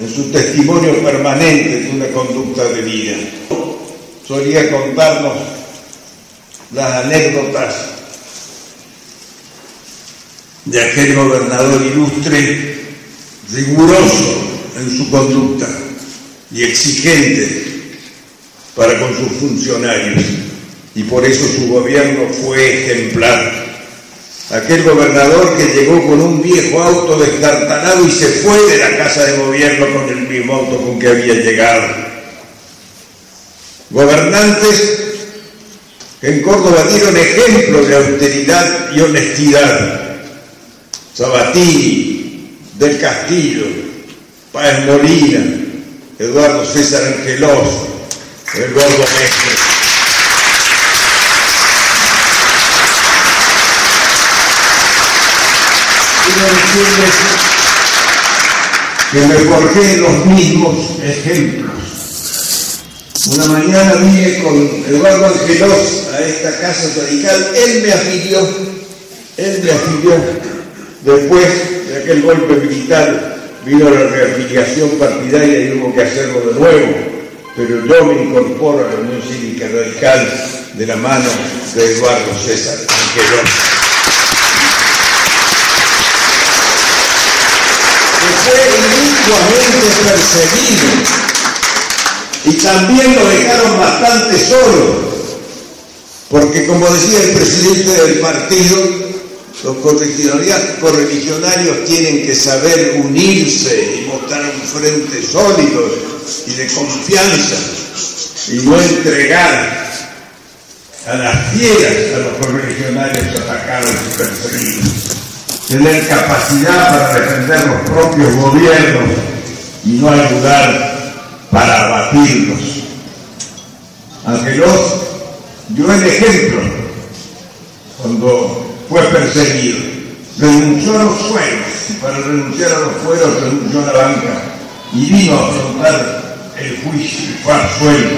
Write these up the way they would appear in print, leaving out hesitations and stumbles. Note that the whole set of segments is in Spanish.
en su testimonio permanente de una conducta de vida. Solía contarnos las anécdotas de aquel gobernador ilustre, riguroso en su conducta y exigente para con sus funcionarios, y por eso su gobierno fue ejemplar. Aquel gobernador que llegó con un viejo auto destartalado y se fue de la casa de gobierno con el mismo auto con que había llegado. Gobernantes que en Córdoba dieron ejemplo de austeridad y honestidad. Sabatini, Del Castillo, Páez Molina, Eduardo César Angelós, el Gordo Mestre. Quiero decirles que me forjé los mismos ejemplos. Una mañana vine con Eduardo Angelós a esta casa radical. Él me afilió. Después de aquel golpe militar vino la reafiliación partidaria y hubo que hacerlo de nuevo, pero yo me incorporo a la Unión Cívica Radical de la mano de Eduardo César Angelós. Que fue inicuamente perseguido y también lo dejaron bastante solo, porque como decía el presidente del partido, los correligionarios tienen que saber unirse y mostrar un frente sólido y de confianza y no entregar a las fieras a los correligionarios atacados y perseguidos. Tener capacidad para defender los propios gobiernos y no ayudar para abatirlos. Angelós dio el ejemplo cuando fue perseguido. Renunció a los fueros, y para renunciar a los fueros renunció a la banca y vino a afrontar el juicio y fue absuelto.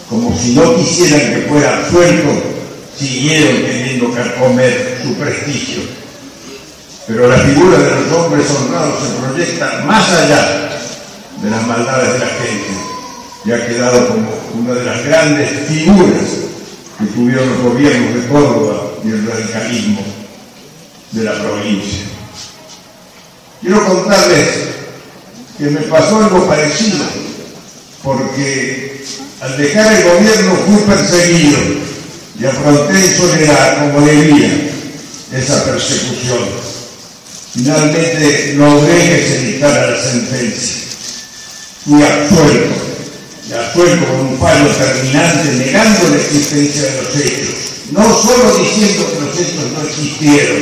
Como si no quisieran que fuera absuelto, siguieron queriendo carcomer su prestigio. Pero la figura de los hombres honrados se proyecta más allá de las maldades de la gente y ha quedado como una de las grandes figuras que tuvieron los gobiernos de Córdoba y el radicalismo de la provincia. Quiero contarles que me pasó algo parecido, porque al dejar el gobierno fui perseguido y afronté en soledad como debía esa persecución. Finalmente logré que se dictara la sentencia. Fui absuelto, y absuelto con un fallo terminante negando la existencia de los hechos, no solo diciendo que los hechos no existieron,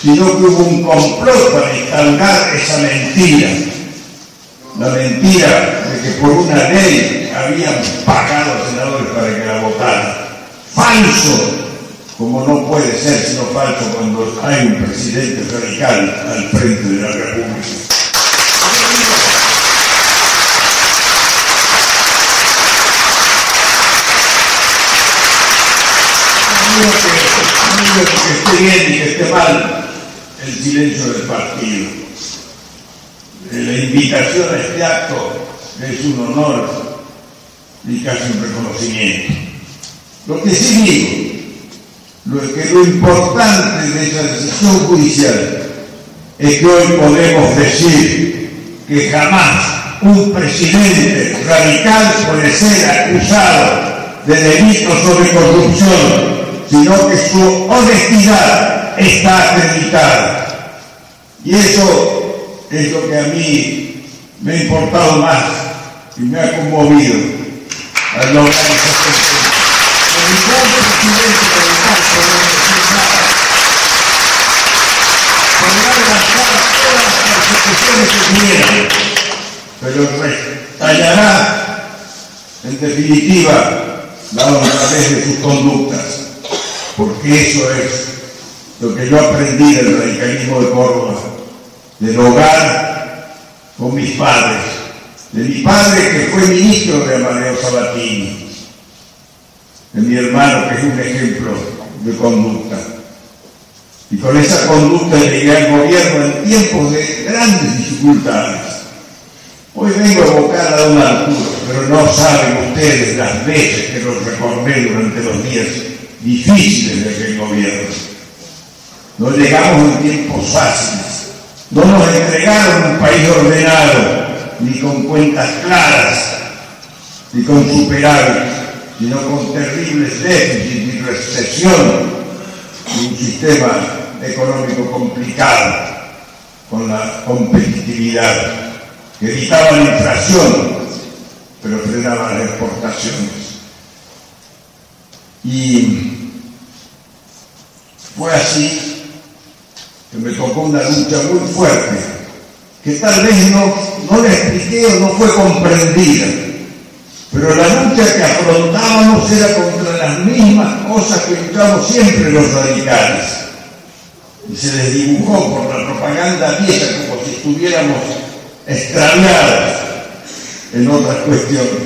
sino que hubo un complot para instaurar esa mentira, la mentira de que por una ley habían pagado a senadores para que la votaran. Falso, como no puede ser sino falso cuando hay un presidente radical al frente de la República. No digo que esté bien y que esté mal el silencio del partido. La invitación a este acto es un honor y casi un reconocimiento. Lo que sí digo, lo importante de esa decisión judicial es que hoy podemos decir que jamás un presidente radical puede ser acusado de delitos sobre corrupción, sino que su honestidad está acreditada. Y eso es lo que a mí me ha importado más y me ha conmovido al lograr esa sentencia. Ningún presidente radical podrá decir nada, podrá levantar todas las persecuciones que quieran, pero restallará en definitiva la honradez de sus conductas, porque eso es lo que yo aprendí del radicalismo de Córdoba, del hogar con mis padres, de mi padre que fue ministro de Amadeo Sabatini, de mi hermano que es un ejemplo de conducta. Y con esa conducta llegué al gobierno en tiempos de grandes dificultades. Hoy vengo a evocar a don Arturo, pero no saben ustedes las veces que los recordé durante los días difíciles de aquel gobierno. No llegamos en tiempos fáciles, no nos entregaron un país ordenado, ni con cuentas claras, ni con superávit, sino con terribles déficits y recesión, y un sistema económico complicado, con la competitividad, que evitaba la inflación, pero frenaba las exportaciones. Y fue así que me tocó una lucha muy fuerte, que tal vez no la expliqué o no fue comprendida, pero la lucha que afrontábamos era contra las mismas cosas que luchamos siempre los radicales, y se les dibujó por la propaganda vieja como si estuviéramos extraviados en otras cuestiones.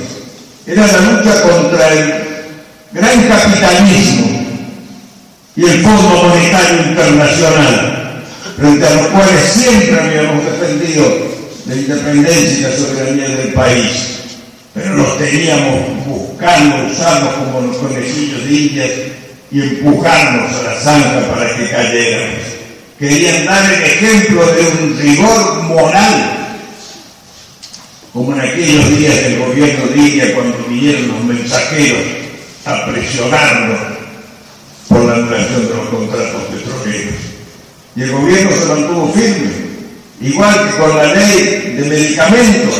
Era la lucha contra el gran capitalismo y el Fondo Monetario Internacional, frente a los cuales siempre habíamos defendido la independencia y la soberanía del país, pero los teníamos buscando usarnos como los conejillos de Indias y empujarnos a la zanja para que cayéramos. Querían dar el ejemplo de un rigor moral, como en aquellos días del gobierno de India, cuando vinieron los mensajeros a presionarlo por la anulación de los contratos petroleros. Y el gobierno se mantuvo firme, igual que con la ley de medicamentos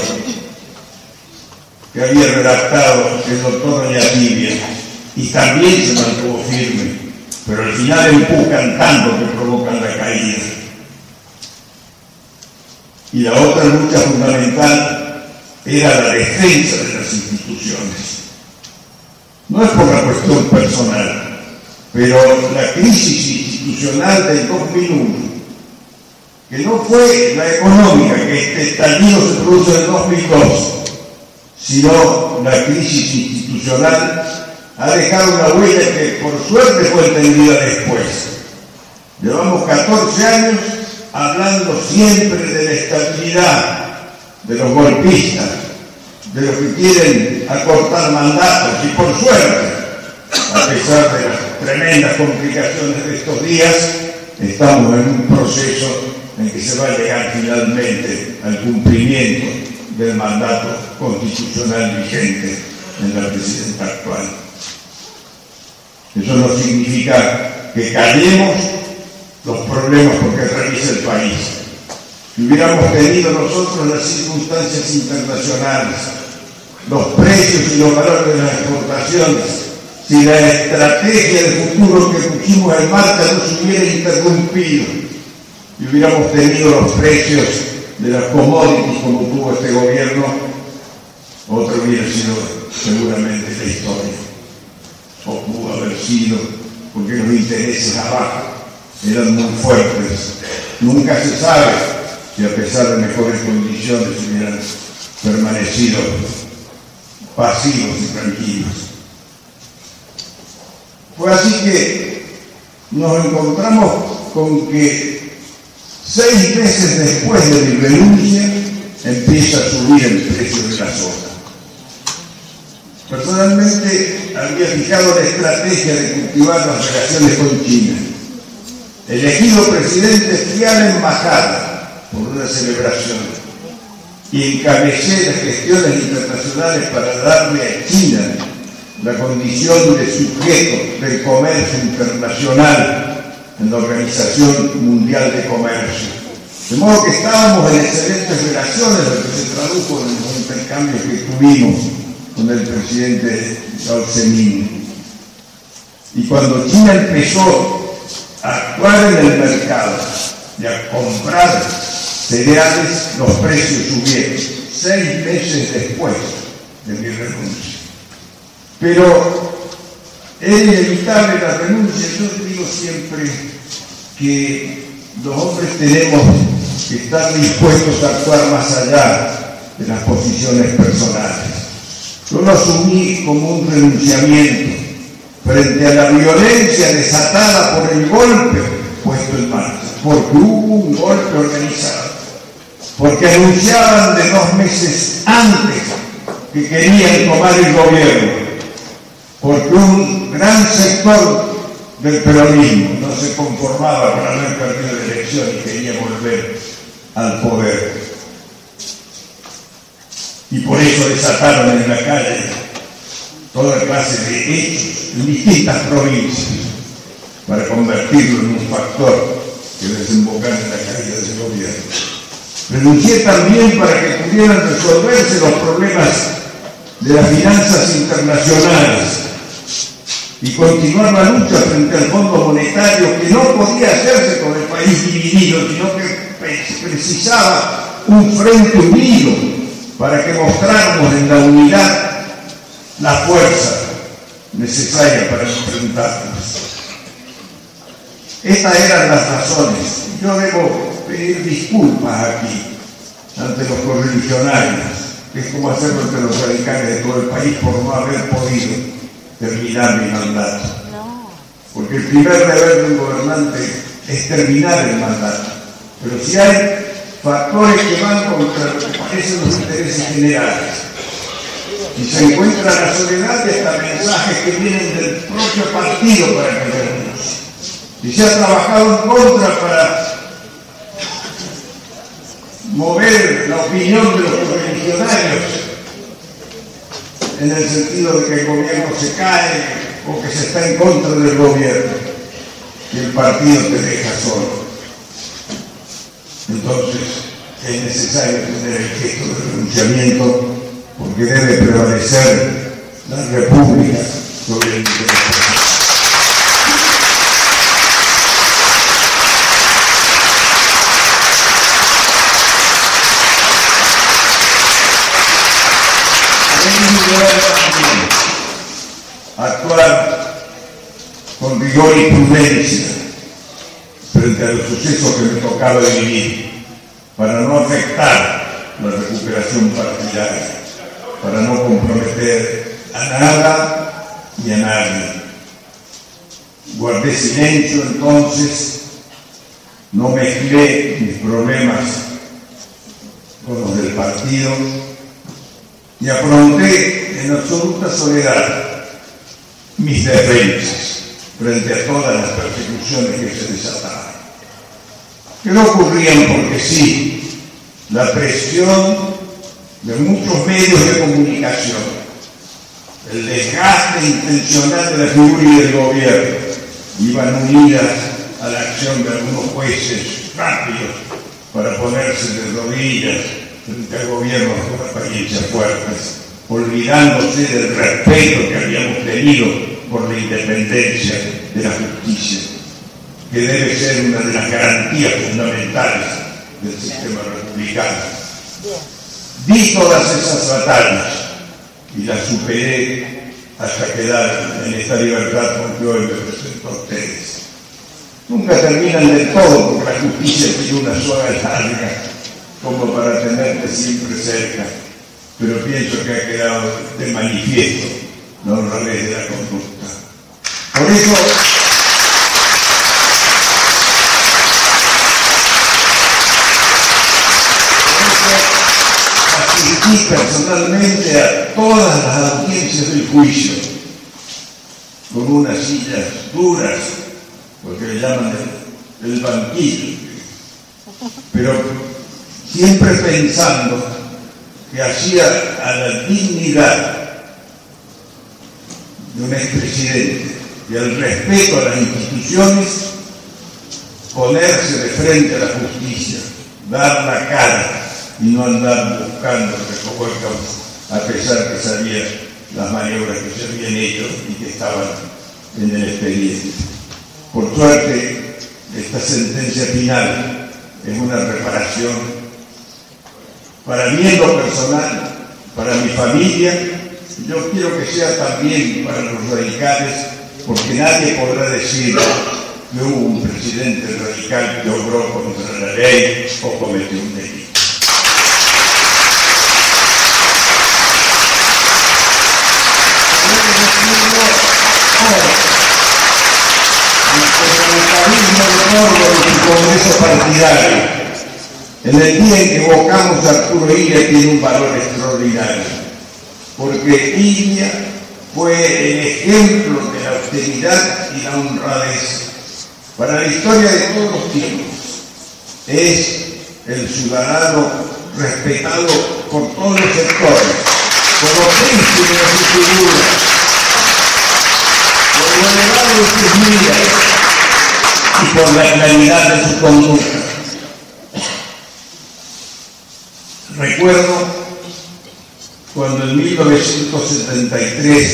que había redactado el doctor Oñatibia, y también se mantuvo firme, pero al final empujan tanto que provocan la caída. Y la otra lucha fundamental era la defensa de las instituciones. No es por la cuestión personal, pero la crisis institucional del 2001, que no fue la económica, que este estallido se produjo en el 2002, sino la crisis institucional, ha dejado una huella que por suerte fue entendida después. Llevamos 14 años hablando siempre de la estabilidad de los golpistas, de los que quieren acortar mandatos, y por suerte, a pesar de las tremendas complicaciones de estos días, estamos en un proceso en que se va a llegar finalmente al cumplimiento del mandato constitucional vigente en la presidenta actual. Eso no significa que callemos los problemas porque atraviesa el país. Si hubiéramos tenido nosotros las circunstancias internacionales, los precios y los valores de las exportaciones, si la estrategia de futuro que pusimos en marcha no se hubiera interrumpido y hubiéramos tenido los precios de las commodities como tuvo este gobierno, otra hubiera sido seguramente la historia, o pudo haber sido, porque los intereses abajo eran muy fuertes. Nunca se sabe si a pesar de mejores condiciones hubieran permanecido pasivos y tranquilos. Fue así que nos encontramos con que 6 meses después de mi renuncia empieza a subir el precio de la soja. Personalmente había fijado la estrategia de cultivar las relaciones con China. Elegido presidente, fui a la embajada por una celebración y encabecé las gestiones internacionales para darle a China la condición de sujeto del comercio internacional en la Organización Mundial de Comercio. De modo que estábamos en excelentes relaciones, lo que se tradujo en los intercambios que tuvimos con el presidente Yao Zemin. Y cuando China empezó a actuar en el mercado y a comprar cereales, los precios subieron 6 meses después de mi renuncia. Pero es inevitable la renuncia. Yo digo siempre que los hombres tenemos que estar dispuestos a actuar más allá de las posiciones personales. Yo lo asumí como un renunciamiento frente a la violencia desatada por el golpe puesto en marcha, porque hubo un golpe organizado. porque anunciaban de 2 meses antes que querían tomar el gobierno, porque un gran sector del peronismo no se conformaba con haber perdido la elección y quería volver al poder. Y por eso desataron en la calle toda clase de hechos en distintas provincias para convertirlo en un factor que desembocara en la caída del gobierno. Renuncié también para que pudieran resolverse los problemas de las finanzas internacionales y continuar la lucha frente al Fondo Monetario, que no podía hacerse con el país dividido, sino que precisaba un frente unido para que mostráramos en la unidad la fuerza necesaria para enfrentarnos. Estas eran las razones. Yo debo pedir disculpas aquí ante los correligionarios, que es como hacerlo entre los radicales de todo el país por no haber podido terminar mi mandato. Porque el primer deber de un gobernante es terminar el mandato. Pero si hay factores que van contra lo que parecen los intereses generales, y se encuentra la soledad de hasta mensajes que vienen del propio partido para que renuncie. Y se ha trabajado en contra para mover la opinión de los correligionarios en el sentido de que el gobierno se cae o que se está en contra del gobierno y el partido te deja solo. Entonces es necesario tener el gesto de renunciamiento, porque debe prevalecer la república sobre el interés. Actuar con rigor y prudencia frente a los sucesos que me tocaba vivir, para no afectar la recuperación partidaria, para no comprometer a nada y a nadie. Guardé silencio entonces, no mezclé mis problemas con los del partido y afronté en absoluta soledad mis defensas frente a todas las persecuciones que se desataban, que no ocurrían porque sí, la presión de muchos medios de comunicación, el desgaste intencional de la figura y del gobierno, iban unidas a la acción de algunos jueces rápidos para ponerse de rodillas frente al gobierno con apariencias fuertes, olvidándose del respeto que habíamos tenido por la independencia de la justicia, que debe ser una de las garantías fundamentales del sistema republicano. Di todas esas batallas y las superé hasta quedar en esta libertad con que hoy me presento a ustedes. Nunca terminan del todo, porque la justicia tiene una soga larga como para tenerte siempre cerca, pero pienso que ha quedado de manifiesto la honradez de la conducta. Por eso, asistí personalmente a todas las audiencias del juicio, con unas sillas duras, porque le llaman el banquillo, pero siempre pensando que hacía a la dignidad de un expresidente y al respeto a las instituciones ponerse de frente a la justicia, dar la cara y no andar buscando recoger causa, a pesar que sabía las maniobras que se habían hecho y que estaban en el expediente. Por suerte, esta sentencia final es una reparación para mí en lo personal, para mi familia. Yo quiero que sea también para los radicales, porque nadie podrá decir que hubo un presidente radical que obró contra la ley o cometió un delito. El parlamentarismo de órganos y congreso partidario En el día en que evocamos a Arturo Illia tiene un valor extraordinario, porque Illia fue el ejemplo de la austeridad y la honradez para la historia de todos los tiempos. Es el ciudadano respetado por todos los sectores, por los príncipes de su figura, por lo elevado de sus vidas y por la claridad de su conducta. Recuerdo cuando en 1973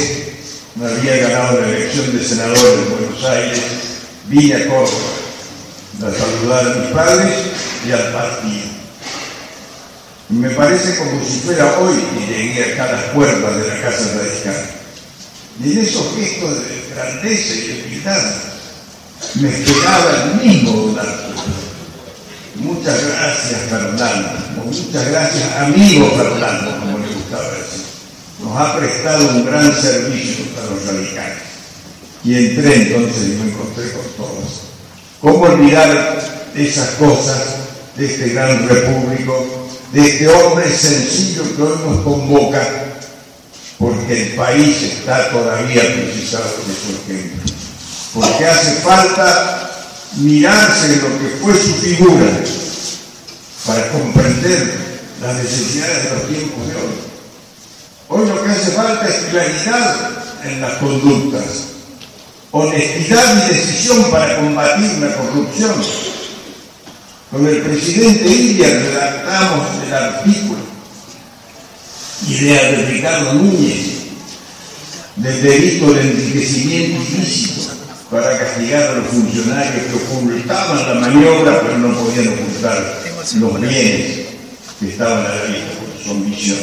me había ganado la elección de senador en Buenos Aires, vine a Córdoba a saludar a mis padres y al partido. Y me parece como si fuera hoy que llegué acá a las puertas de la Casa Radical. Y en esos gestos de grandeza y de humildad me esperaba el mismo don Arturo. Muchas gracias, Fernando. Muchas gracias, amigo Fernando, como le gustaba decir. Nos ha prestado un gran servicio a los radicales. Y entré entonces y me encontré con todos. ¿Cómo olvidar esas cosas de este gran repúblico, de este hombre sencillo que hoy nos convoca? Porque el país está todavía precisado de su ejemplo. Porque hace falta mirarse en lo que fue su figura para comprender las necesidades de los tiempos de hoy. Hoy lo que hace falta es claridad en las conductas, honestidad y decisión para combatir la corrupción. Con el presidente Illia redactamos el artículo, idea de Ricardo Núñez, del delito de enriquecimiento ilícito, para castigar a los funcionarios que ocultaban la maniobra pero no podían ocultar los bienes que estaban a la vista por su omisión.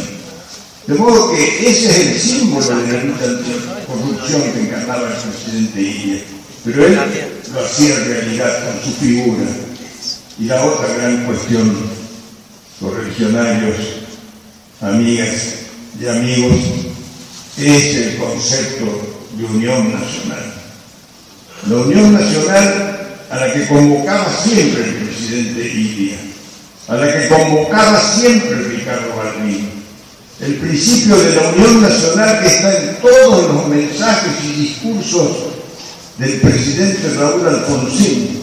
De modo que ese es el símbolo de la lucha anticorrupción que encarnaba el presidente Illia, pero él lo hacía en realidad con su figura. Y la otra gran cuestión, correligionarios, amigas y amigos, es el concepto de unión nacional. La unión nacional a la que convocaba siempre el presidente Illia, a la que convocaba siempre Ricardo Balbín. El principio de la unión nacional que está en todos los mensajes y discursos del presidente Raúl Alfonsín.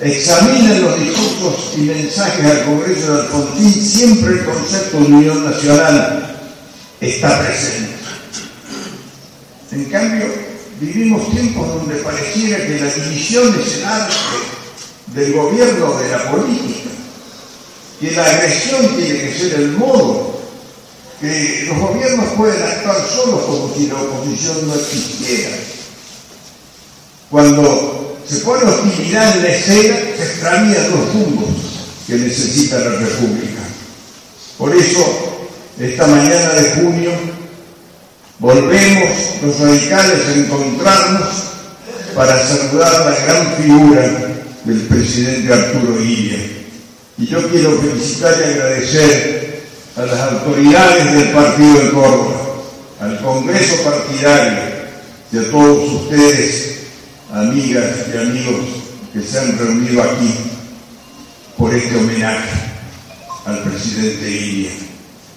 Examinen los discursos y mensajes al Congreso de Alfonsín, siempre el concepto de unión nacional está presente. En cambio, vivimos tiempos donde pareciera que la división es el arte del gobierno o de la política, que la agresión tiene que ser el modo, que los gobiernos pueden actuar solos como si la oposición no existiera. Cuando se pone hostilidad en la escena, se extravían los rumbos que necesita la República. Por eso, esta mañana de junio, volvemos los radicales a encontrarnos para saludar la gran figura del presidente Arturo Illia. Y yo quiero felicitar y agradecer a las autoridades del partido de Córdoba, al Congreso partidario y a todos ustedes, amigas y amigos que se han reunido aquí por este homenaje al presidente Illia.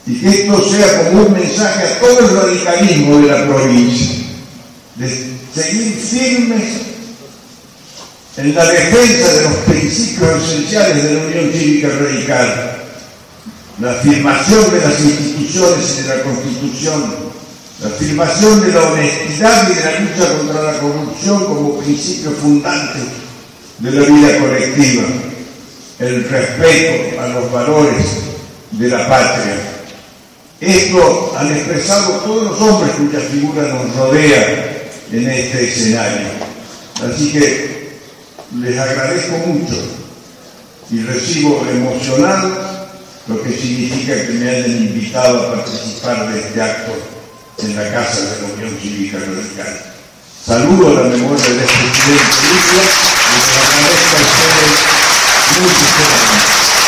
Y que esto sea como un mensaje a todo el radicalismo de la provincia, de seguir firmes en la defensa de los principios esenciales de la Unión Cívica Radical, la afirmación de las instituciones y de la Constitución, la afirmación de la honestidad y de la lucha contra la corrupción como principio fundante de la vida colectiva, el respeto a los valores de la patria. Esto han expresado todos los hombres cuya figura nos rodea en este escenario. Así que les agradezco mucho y recibo emocionado lo que significa que me hayan invitado a participar de este acto en la Casa de la Unión Cívica Radical. Saludo a la memoria del expresidente Illia y les agradezco a ustedes muy sinceramente.